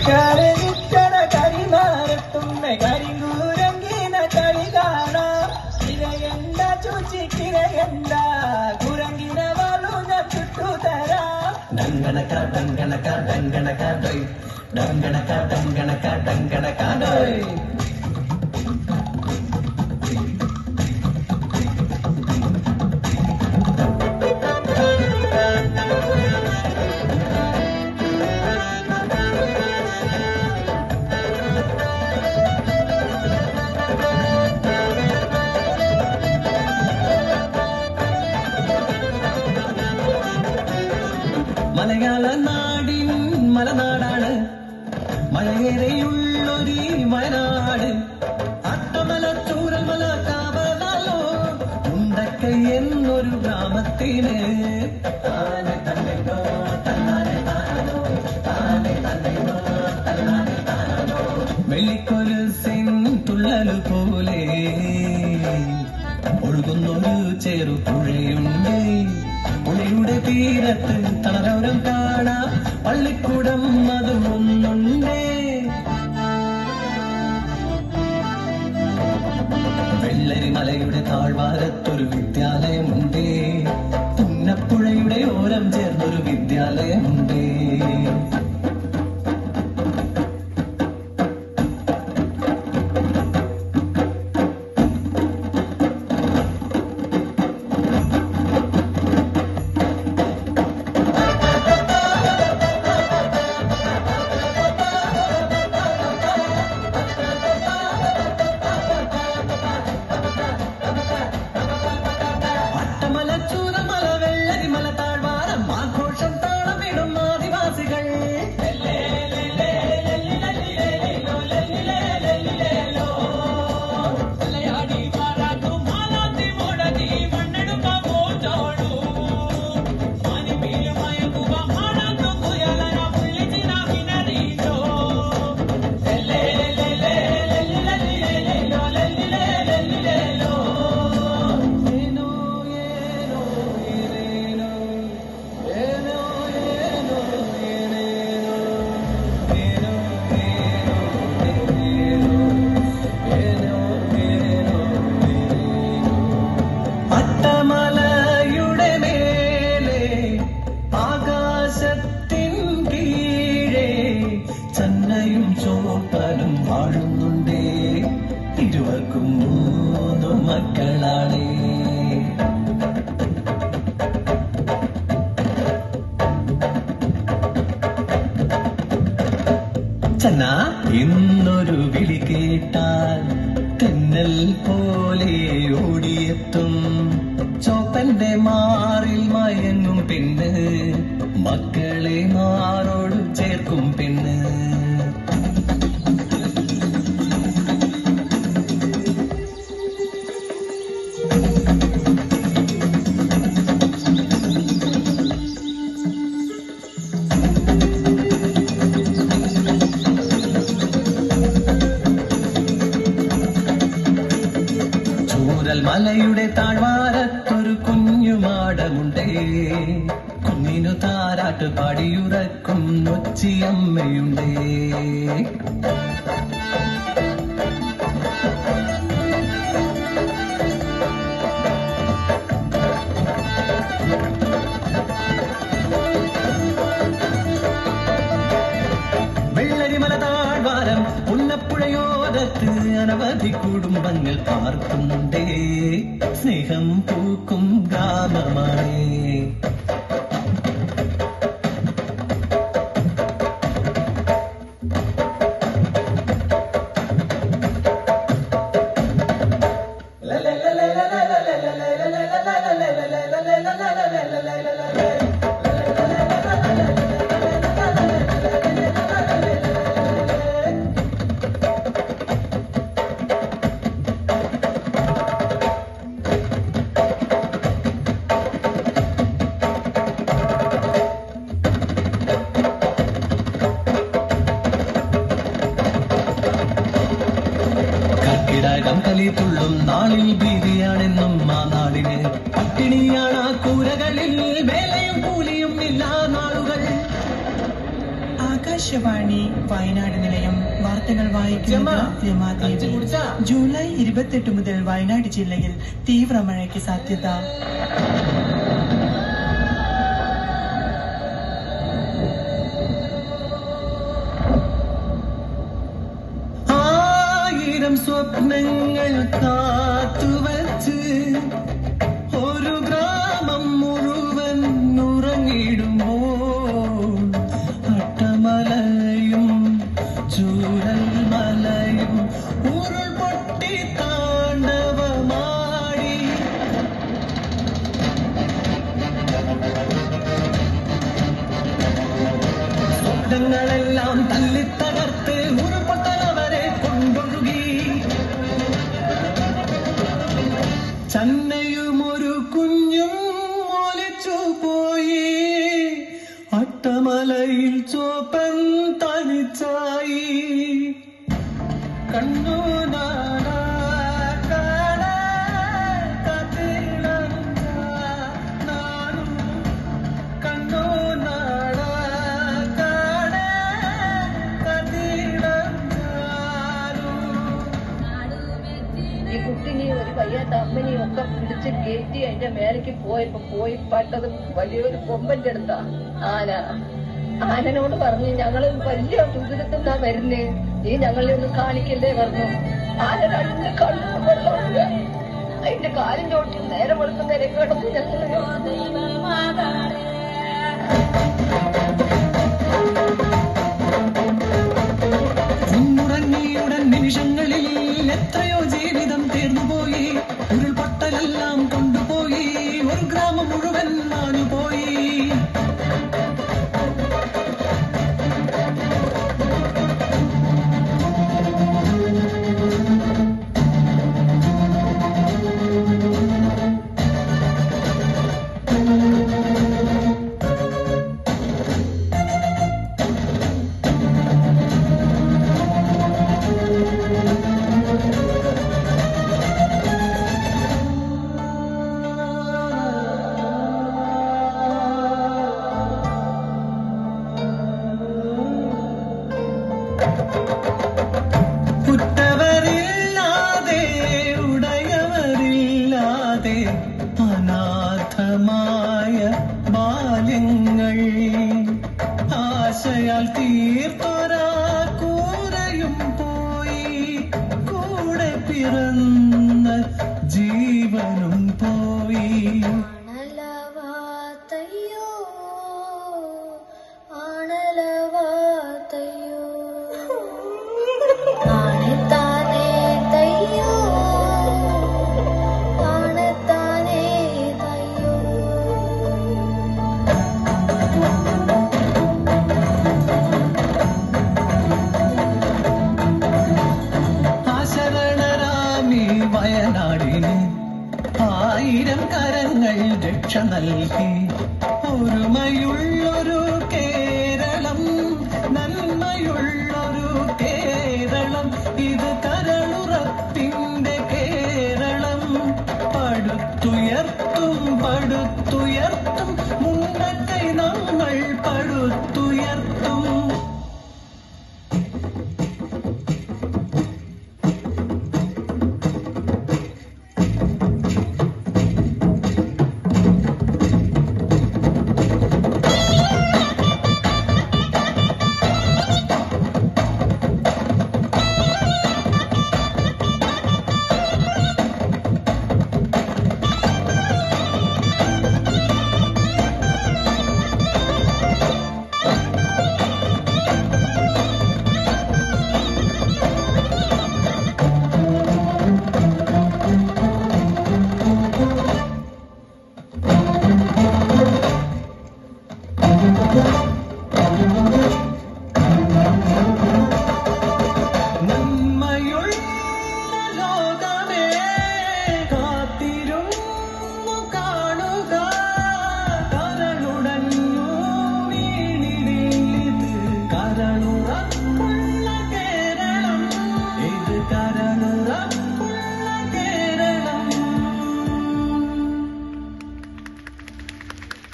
കരകിച്ചട കരിമാരത്തുമ്മെ കരിങ്കൂരങ്കിന കളി കാണാം കിരയണ്ട ചൂച്ചി കിരയണ്ട കുരങ്കിന വാളു ഞാൻ ചുട്ടുതരാം ഡങ്കണക്ക ഡങ്കണക്ക ഡങ്കണക്ക ഡോയ് ഡങ്കണക്ക ഡങ്കണക്ക ഡങ്കണക്ക ഡോയ് മലയാള നാടിൻ മലനാടാണ് മലയേറെയുള്ളൊരു വയനാട് അട്ടമല ചൂരൽമല കാവലാലോ ഉണ്ടക്കൈ എന്നൊരു ഗ്രാമത്തിന് വെള്ളിക്കൊലുസിൻ തുള്ളലു പോലെ ഒഴുകുന്നൊരു ചെറുപുഴയുണ്ട് പുഴയുടെ തീരത്ത് തളരോരം കാണാം പള്ളിക്കൂടം അതും ഒന്നുണ്ടേ വെള്ളരിമലയുടെ താഴ്വാരത്തൊരു വിദ്യാലയമുണ്ടേ പുന്നപ്പുഴയുടെ ഓരം ചേർന്നൊരു വിദ്യാലയമുണ്ടേ ചോപ്പനും വാഴുന്നുണ്ടേ ഇരുവർക്കും മൂന്നു മക്കളാണേ ചന്ന എന്നൊരു വിളി കേട്ടാൽ തെന്നൽ പോലെ ഓടിയെത്തും ചോപ്പന്റെ മാറിൽ മയങ്ങും പെണ്ണ് മക്കളെ മാറോട് ചേർക്കും പെണ്ണ് മലയുടെ താഴ്വാരത്തൊരു കുഞ്ഞുമാടമുണ്ടേ കുഞ്ഞിനു താരാട്ട് പാടിയുറക്കും നൊച്ചിയമ്മയുണ്ടേ വെള്ളരിമല താഴ്വാരം പുന്നപ്പുഴയോരത്ത് അനവധി കുടുംബങ്ങൾ പാർക്കുന്നുണ്ടേ സ്നേഹം പൂക്കും ഗ്രാമമാണേ കലി തുള്ളും നാളിൽ ഭീതിയാണെന്നും ആ നാടിന് പട്ടിണിയാണ് കൂരകളിൽ വേലയും കൂലിയും ഇല്ലാ നാളുകൾ ആകാശവാണി വയനാട് നിലയം വാർത്തകൾ വായിക്കുന്നത് രമാദേവി. ജൂലൈ 28 മുതൽ വയനാട് ജില്ലയിൽ തീവ്ര മഴയ്ക്ക് സാധ്യത. ആയിരം സ്വപ്നങ്ങൾ കാത്തുവച്ച് ഒരു ഗ്രാമം മുഴുവൻ ഉറങ്ങിടുമ്പോൾ അട്ടമലയും ചൂരൽ മലയും ഉരുൾപൊട്ടി താണ്ഡവമാടി. സ്വപ്നങ്ങളെല്ലാം തല്ലിത്തകർത്ത് ഉരുൾപൊട്ടലവരെ കൊണ്ടൊഴുകി. ചന്നയുമൊരു കുഞ്ഞും ഒലിച്ചു പോയി. അട്ടമലയിൽ ചോപ്പൻ തനിച്ചായി. കണ്ണു നാടാ കാണാ കത്തിളങ്ങ നാടും. കണ്ണു നാടാ കാണാ കത്തിളങ്ങാലും. ഈ കുട്ടിനെയും ഒരു വയ്യാത്ത അമ്മനെയും ഒക്കെ പിടിച്ച് കയറ്റി അതിന്റെ മേലേക്ക് പോയി പട്ടത് വലിയൊരു കൊമ്പന്റെ അടുത്താ ആന. ആനനോട് പറഞ്ഞു, ഞങ്ങള് വലിയ ദുരിതത്തിനാ വരുന്നേ, നീ ഞങ്ങളെ ഒന്ന് കാണിക്കല്ലേ പറഞ്ഞു. ആന രണ്ട് കണ്ണു വെള്ളമുണ്ട്. അതിന്റെ കാലിൻ ചോട്ടി നേരെ വെളുക്കുന്നേരെ കിടന്ന് ഞങ്ങള് ഉന്നുറങ്ങിയുടൻ നിമിഷങ്ങളിൽ എത്രയോ ജീവിതം തീർന്നുപോയി. ഉരുൾപൊട്ടലെല്ലാം കൊണ്ടുപോയി. ഒരു ഗ്രാമം മുഴുവൻ മാഞ്ഞുപോയി. കുറ്റവരില്ലാതെ ഉടയവരില്ലാതെ അനാഥമായ ബാല്യങ്ങൾ. ആശയാൽ തീർത്തൊരാ കൂരയും പോയി. കൂടെ പിറന്ന ജീവനും പോയി. ആണലവാതയ്യോ ആണലവാതയ്യോ ആണത്താനേ തയ്യോ ആണത്താനേ തയ്യോ. ആശരണരാമി വയനാടിന് 1000 കരങ്ങൾ രക്ഷ നൽകി. ഒരുമയുള്ളൊരു കേരളം, നന്മയുള്ളൊരു കേരളം. ഇത് കരളുറപ്പിന്റെ കേരളം. പടുത്തുയർത്തും പടുത്തുയർത്തും മുണ്ടക്കൈ നമ്മൾ പടുത്തുയർത്തും. Thank you.